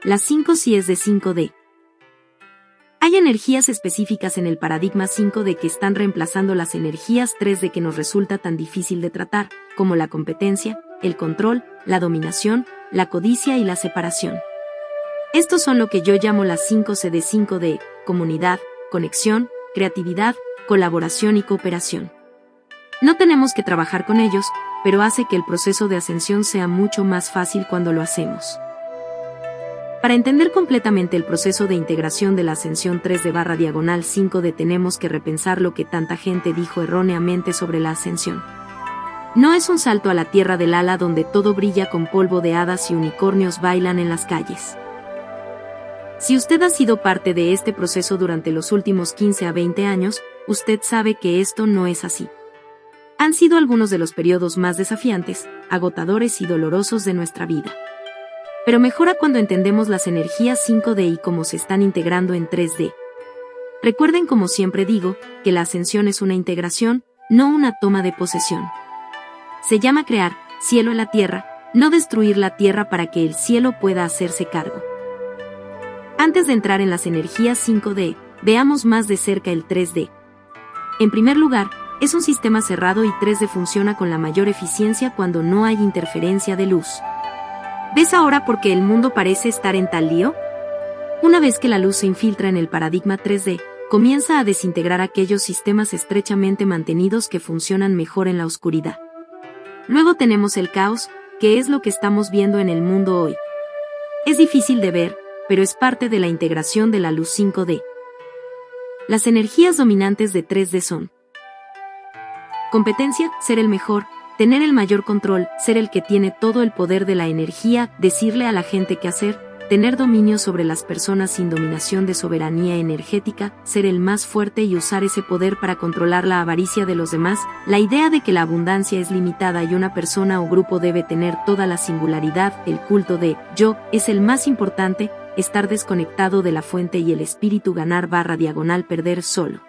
Las 5 Cs de 5D. Hay energías específicas en el paradigma 5D que están reemplazando las energías 3D que nos resulta tan difícil de tratar, como la competencia, el control, la dominación, la codicia y la separación. Estos son lo que yo llamo las 5C de 5D: comunidad, conexión, creatividad, colaboración y cooperación. No tenemos que trabajar con ellos, pero hace que el proceso de ascensión sea mucho más fácil cuando lo hacemos. Para entender completamente el proceso de integración de la ascensión 3D/5D tenemos que repensar lo que tanta gente dijo erróneamente sobre la ascensión. No es un salto a la tierra del ala donde todo brilla con polvo de hadas y unicornios bailan en las calles. Si usted ha sido parte de este proceso durante los últimos 15 a 20 años, usted sabe que esto no es así. Han sido algunos de los periodos más desafiantes, agotadores y dolorosos de nuestra vida. Pero mejora cuando entendemos las energías 5D y cómo se están integrando en 3D. Recuerden, como siempre digo, que la ascensión es una integración, no una toma de posesión. Se llama crear cielo en la tierra, no destruir la tierra para que el cielo pueda hacerse cargo. Antes de entrar en las energías 5D, veamos más de cerca el 3D. En primer lugar, es un sistema cerrado y 3D funciona con la mayor eficiencia cuando no hay interferencia de luz. ¿Ves ahora por qué el mundo parece estar en tal lío? Una vez que la luz se infiltra en el paradigma 3D, comienza a desintegrar aquellos sistemas estrechamente mantenidos que funcionan mejor en la oscuridad. Luego tenemos el caos, que es lo que estamos viendo en el mundo hoy. Es difícil de ver, pero es parte de la integración de la luz 5D. Las energías dominantes de 3D son: competencia, ser el mejor, tener el mayor control, ser el que tiene todo el poder de la energía, decirle a la gente qué hacer, tener dominio sobre las personas sin dominación de soberanía energética, ser el más fuerte y usar ese poder para controlar la avaricia de los demás, la idea de que la abundancia es limitada y una persona o grupo debe tener toda la singularidad, el culto de yo es el más importante, estar desconectado de la fuente y el espíritu ganar/perder solo.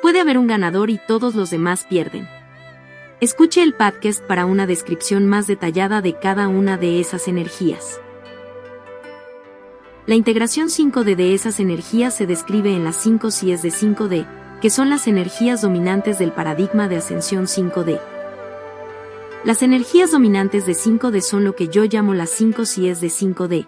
Puede haber un ganador y todos los demás pierden. Escuche el podcast para una descripción más detallada de cada una de esas energías. La integración 5D de esas energías se describe en las 5 Cs de 5D, que son las energías dominantes del paradigma de ascensión 5D. Las energías dominantes de 5D son lo que yo llamo las 5 Cs de 5D.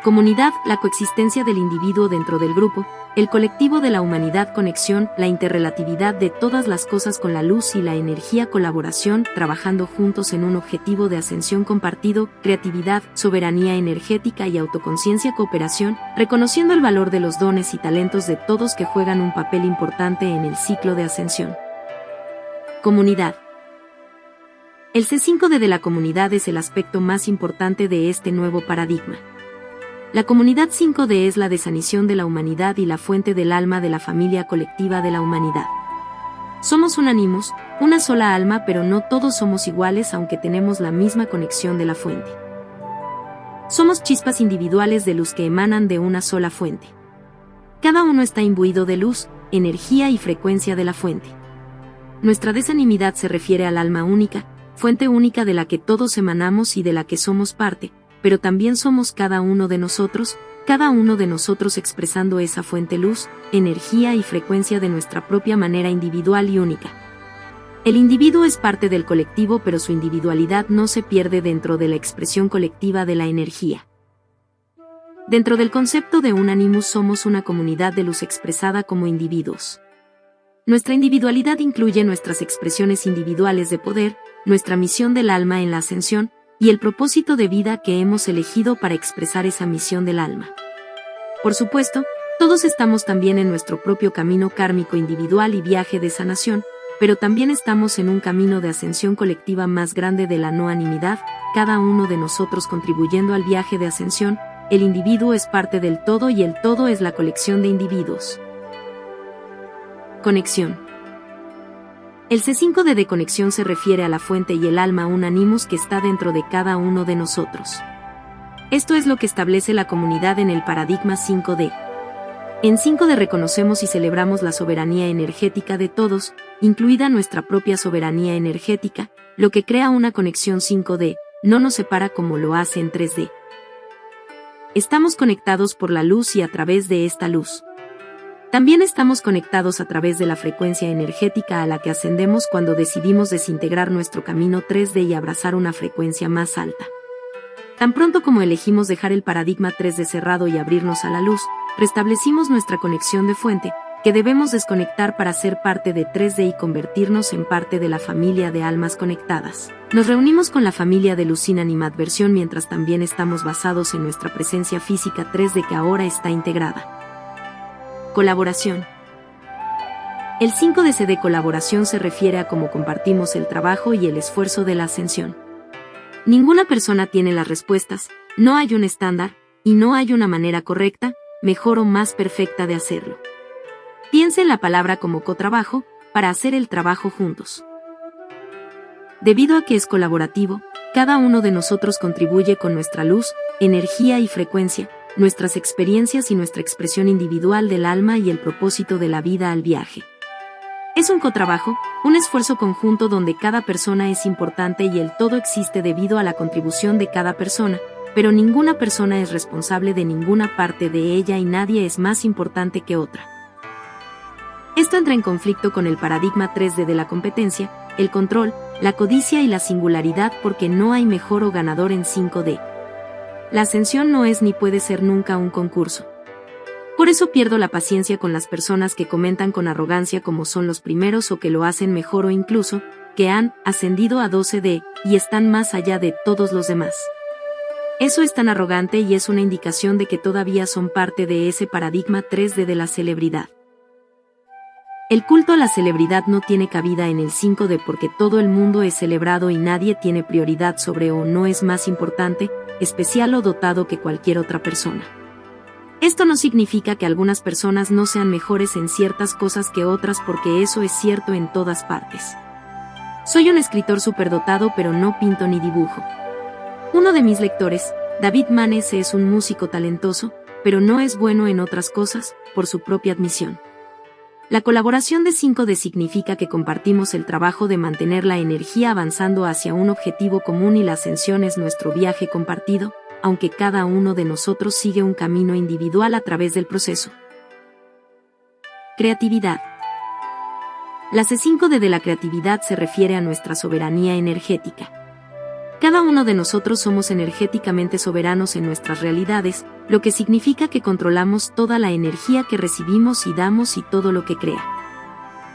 Comunidad, la coexistencia del individuo dentro del grupo, el colectivo de la humanidad, conexión, la interrelatividad de todas las cosas con la luz y la energía, colaboración, trabajando juntos en un objetivo de ascensión compartido, creatividad, soberanía energética y autoconciencia, cooperación, reconociendo el valor de los dones y talentos de todos que juegan un papel importante en el ciclo de ascensión. Comunidad. El C5D de la comunidad es el aspecto más importante de este nuevo paradigma. La comunidad 5D es la desanición de la humanidad y la fuente del alma de la familia colectiva de la humanidad. Somos un animus, una sola alma, pero no todos somos iguales aunque tenemos la misma conexión de la fuente. Somos chispas individuales de luz que emanan de una sola fuente. Cada uno está imbuido de luz, energía y frecuencia de la fuente. Nuestra desanimidad se refiere al alma única, fuente única de la que todos emanamos y de la que somos parte, pero también somos cada uno de nosotros expresando esa fuente luz, energía y frecuencia de nuestra propia manera individual y única. El individuo es parte del colectivo, pero su individualidad no se pierde dentro de la expresión colectiva de la energía. Dentro del concepto de un animus somos una comunidad de luz expresada como individuos. Nuestra individualidad incluye nuestras expresiones individuales de poder, nuestra misión del alma en la ascensión, y el propósito de vida que hemos elegido para expresar esa misión del alma. Por supuesto, todos estamos también en nuestro propio camino kármico individual y viaje de sanación, pero también estamos en un camino de ascensión colectiva más grande de la no-animidad, cada uno de nosotros contribuyendo al viaje de ascensión. El individuo es parte del todo y el todo es la colección de individuos. Conexión. El C5D de conexión se refiere a la fuente y el alma, un animus que está dentro de cada uno de nosotros. Esto es lo que establece la comunidad en el paradigma 5D. En 5D reconocemos y celebramos la soberanía energética de todos, incluida nuestra propia soberanía energética, lo que crea una conexión 5D, no nos separa como lo hace en 3D. estamos conectados por la luz y a través de esta luz. También estamos conectados a través de la frecuencia energética a la que ascendemos cuando decidimos desintegrar nuestro camino 3D y abrazar una frecuencia más alta. Tan pronto como elegimos dejar el paradigma 3D cerrado y abrirnos a la luz, restablecimos nuestra conexión de fuente, que debemos desconectar para ser parte de 3D y convertirnos en parte de la familia de almas conectadas. Nos reunimos con la familia de Luz sin animadversión mientras también estamos basados en nuestra presencia física 3D que ahora está integrada. Colaboración. El 5DC de colaboración se refiere a cómo compartimos el trabajo y el esfuerzo de la ascensión. Ninguna persona tiene las respuestas, no hay un estándar, y no hay una manera correcta, mejor o más perfecta de hacerlo. Piense en la palabra como cotrabajo, para hacer el trabajo juntos. Debido a que es colaborativo, cada uno de nosotros contribuye con nuestra luz, energía y frecuencia, nuestras experiencias y nuestra expresión individual del alma y el propósito de la vida al viaje. Es un cotrabajo, un esfuerzo conjunto donde cada persona es importante y el todo existe debido a la contribución de cada persona, pero ninguna persona es responsable de ninguna parte de ella y nadie es más importante que otra. Esto entra en conflicto con el paradigma 3D de la competencia, el control, la codicia y la singularidad porque no hay mejor o ganador en 5D. La ascensión no es ni puede ser nunca un concurso. Por eso pierdo la paciencia con las personas que comentan con arrogancia como son los primeros o que lo hacen mejor o incluso, que han ascendido a 12D y están más allá de todos los demás. Eso es tan arrogante y es una indicación de que todavía son parte de ese paradigma 3D de la celebridad. El culto a la celebridad no tiene cabida en el 5D porque todo el mundo es celebrado y nadie tiene prioridad sobre o no es más importante, especial o dotado que cualquier otra persona. Esto no significa que algunas personas no sean mejores en ciertas cosas que otras porque eso es cierto en todas partes. Soy un escritor superdotado pero no pinto ni dibujo. Uno de mis lectores, David Manes, es un músico talentoso, pero no es bueno en otras cosas, por su propia admisión. La colaboración de 5D significa que compartimos el trabajo de mantener la energía avanzando hacia un objetivo común y la ascensión es nuestro viaje compartido, aunque cada uno de nosotros sigue un camino individual a través del proceso. Creatividad. La C5D de la creatividad se refiere a nuestra soberanía energética. Cada uno de nosotros somos energéticamente soberanos en nuestras realidades, lo que significa que controlamos toda la energía que recibimos y damos y todo lo que crea.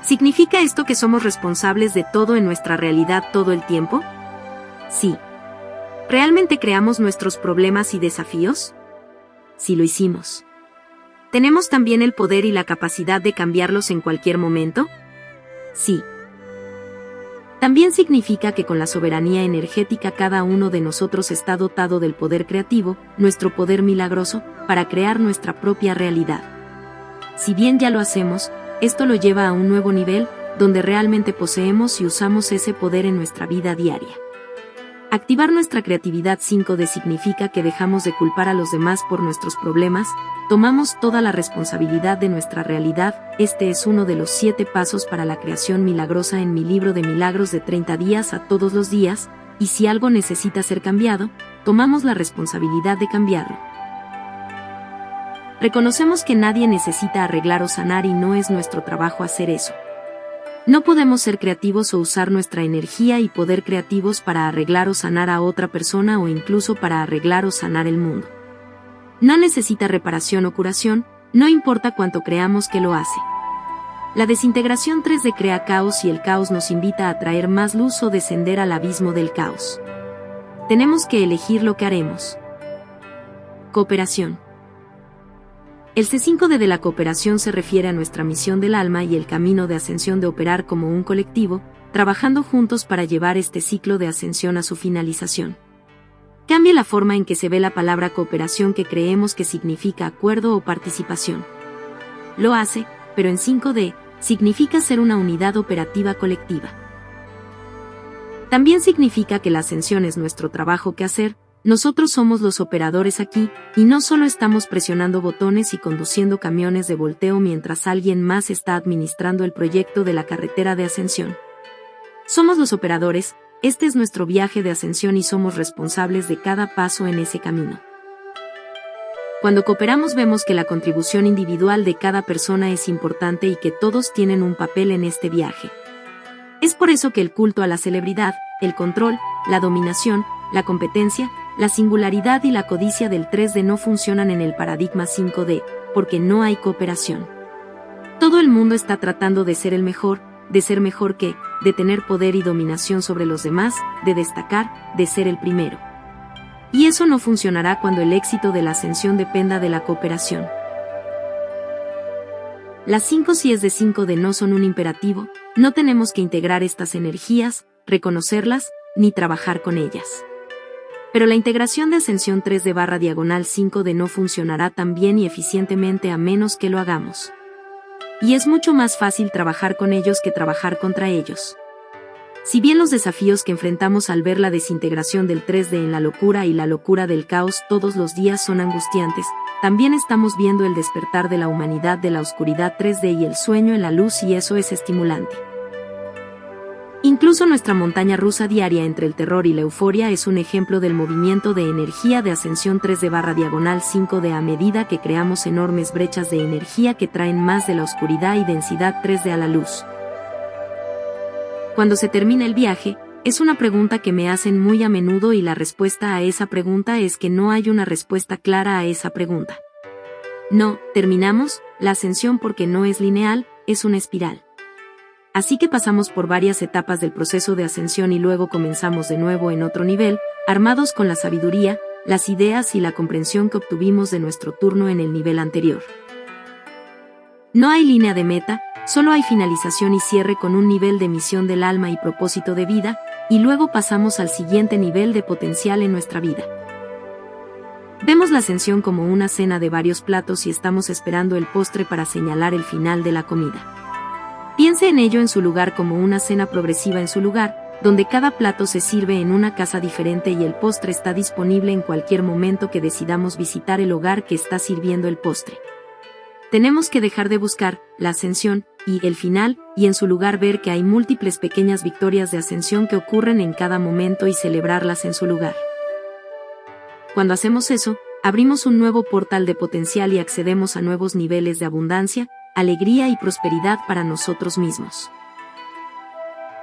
¿Significa esto que somos responsables de todo en nuestra realidad todo el tiempo? Sí. ¿Realmente creamos nuestros problemas y desafíos? Sí lo hicimos. ¿Tenemos también el poder y la capacidad de cambiarlos en cualquier momento? Sí. También significa que con la soberanía energética cada uno de nosotros está dotado del poder creativo, nuestro poder milagroso, para crear nuestra propia realidad. Si bien ya lo hacemos, esto lo lleva a un nuevo nivel, donde realmente poseemos y usamos ese poder en nuestra vida diaria. Activar nuestra creatividad 5D significa que dejamos de culpar a los demás por nuestros problemas, tomamos toda la responsabilidad de nuestra realidad. Este es uno de los 7 pasos para la creación milagrosa en mi libro de milagros de 30 días a todos los días, y si algo necesita ser cambiado, tomamos la responsabilidad de cambiarlo. Reconocemos que nadie necesita arreglar o sanar y no es nuestro trabajo hacer eso. No podemos ser creativos o usar nuestra energía y poder creativos para arreglar o sanar a otra persona o incluso para arreglar o sanar el mundo. No necesita reparación o curación, no importa cuánto creamos que lo hace. La desintegración 3D crea caos y el caos nos invita a traer más luz o descender al abismo del caos. Tenemos que elegir lo que haremos. Cooperación. El C5D de la cooperación se refiere a nuestra misión del alma y el camino de ascensión de operar como un colectivo, trabajando juntos para llevar este ciclo de ascensión a su finalización. Cambie la forma en que se ve la palabra cooperación que creemos que significa acuerdo o participación. Lo hace, pero en 5D, significa ser una unidad operativa colectiva. También significa que la ascensión es nuestro trabajo que hacer. Nosotros somos los operadores aquí, y no solo estamos presionando botones y conduciendo camiones de volteo mientras alguien más está administrando el proyecto de la carretera de ascensión. Somos los operadores, este es nuestro viaje de ascensión y somos responsables de cada paso en ese camino. Cuando cooperamos vemos que la contribución individual de cada persona es importante y que todos tienen un papel en este viaje. Es por eso que el culto a la celebridad, el control, la dominación, la competencia, la singularidad y la codicia del 3D no funcionan en el paradigma 5D, porque no hay cooperación. Todo el mundo está tratando de ser el mejor, de ser mejor que, de tener poder y dominación sobre los demás, de destacar, de ser el primero. Y eso no funcionará cuando el éxito de la ascensión dependa de la cooperación. Las 5 síes de 5D no son un imperativo, no tenemos que integrar estas energías, reconocerlas, ni trabajar con ellas. Pero la integración de ascensión 3D/5D no funcionará tan bien y eficientemente a menos que lo hagamos. Y es mucho más fácil trabajar con ellos que trabajar contra ellos. Si bien los desafíos que enfrentamos al ver la desintegración del 3D en la locura y la locura del caos todos los días son angustiantes, también estamos viendo el despertar de la humanidad de la oscuridad 3D y el sueño en la luz, y eso es estimulante. Incluso nuestra montaña rusa diaria entre el terror y la euforia es un ejemplo del movimiento de energía de ascensión 3D/5D a medida que creamos enormes brechas de energía que traen más de la oscuridad y densidad 3D a la luz. Cuando se termina el viaje, es una pregunta que me hacen muy a menudo, y la respuesta a esa pregunta es que no hay una respuesta clara a esa pregunta. No, terminamos la ascensión porque no es lineal, es una espiral. Así que pasamos por varias etapas del proceso de ascensión y luego comenzamos de nuevo en otro nivel, armados con la sabiduría, las ideas y la comprensión que obtuvimos de nuestro turno en el nivel anterior. No hay línea de meta, solo hay finalización y cierre con un nivel de misión del alma y propósito de vida, y luego pasamos al siguiente nivel de potencial en nuestra vida. Vemos la ascensión como una cena de varios platos y estamos esperando el postre para señalar el final de la comida. Piense en ello en su lugar como una cena progresiva en su lugar, donde cada plato se sirve en una casa diferente y el postre está disponible en cualquier momento que decidamos visitar el hogar que está sirviendo el postre. Tenemos que dejar de buscar la ascensión y el final, y en su lugar ver que hay múltiples pequeñas victorias de ascensión que ocurren en cada momento y celebrarlas en su lugar. Cuando hacemos eso, abrimos un nuevo portal de potencial y accedemos a nuevos niveles de abundancia, alegría y prosperidad para nosotros mismos.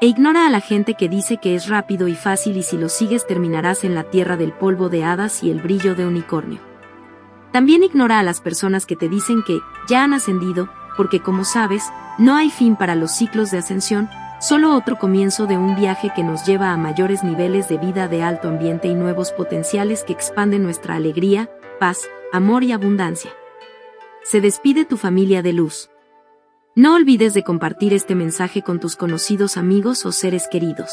E ignora a la gente que dice que es rápido y fácil y si lo sigues terminarás en la tierra del polvo de hadas y el brillo de unicornio. También ignora a las personas que te dicen que ya han ascendido, porque como sabes, no hay fin para los ciclos de ascensión, solo otro comienzo de un viaje que nos lleva a mayores niveles de vida de alto ambiente y nuevos potenciales que expanden nuestra alegría, paz, amor y abundancia. Se despide tu familia de luz. No olvides de compartir este mensaje con tus conocidos, amigos o seres queridos.